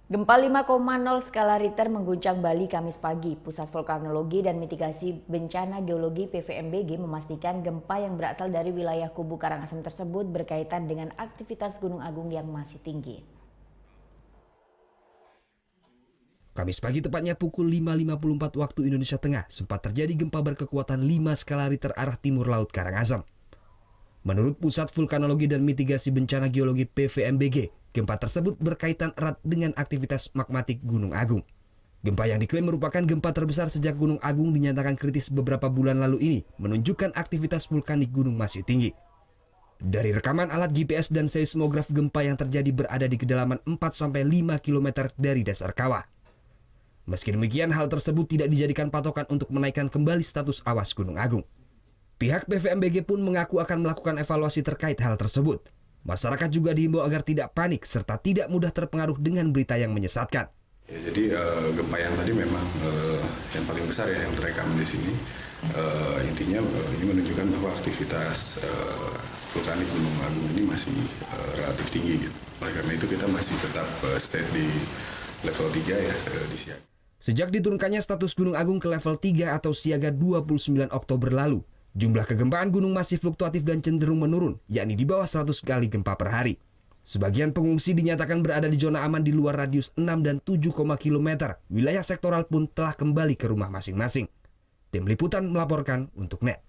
Gempa 5,0 skala Richter mengguncang Bali Kamis pagi. Pusat Vulkanologi dan Mitigasi Bencana Geologi (PVMBG) memastikan gempa yang berasal dari wilayah Kubu Karangasem tersebut berkaitan dengan aktivitas Gunung Agung yang masih tinggi. Kamis pagi tepatnya pukul 5.54 waktu Indonesia Tengah sempat terjadi gempa berkekuatan 5 skala Richter arah timur laut Karangasem. Menurut Pusat Vulkanologi dan Mitigasi Bencana Geologi (PVMBG), gempa tersebut berkaitan erat dengan aktivitas magmatik Gunung Agung. Gempa yang diklaim merupakan gempa terbesar sejak Gunung Agung dinyatakan kritis beberapa bulan lalu ini menunjukkan aktivitas vulkanik gunung masih tinggi. Dari rekaman alat GPS dan seismograf, gempa yang terjadi berada di kedalaman 4-5 km dari dasar kawah. Meski demikian, hal tersebut tidak dijadikan patokan untuk menaikkan kembali status awas Gunung Agung. Pihak PVMBG pun mengaku akan melakukan evaluasi terkait hal tersebut. Masyarakat juga diimbau agar tidak panik serta tidak mudah terpengaruh dengan berita yang menyesatkan. Ya, jadi gempa yang tadi memang yang paling besar ya yang terekam di sini. Intinya ini menunjukkan bahwa aktivitas vulkanik Gunung Agung ini masih relatif tinggi. Gitu. Oleh karena itu kita masih tetap stay di level 3 ya di siaga. Sejak diturunkannya status Gunung Agung ke level 3 atau siaga 29 Oktober lalu, jumlah kegempaan gunung masih fluktuatif dan cenderung menurun, yakni di bawah 100 kali gempa per hari. Sebagian pengungsi dinyatakan berada di zona aman di luar radius 6 dan 7 km. Wilayah sektoral pun telah kembali ke rumah masing-masing. Tim Liputan melaporkan untuk NET.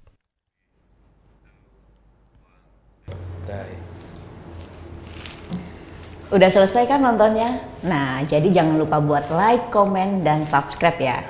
Udah selesai kan nontonnya? Nah, jadi jangan lupa buat like, komen, dan subscribe ya.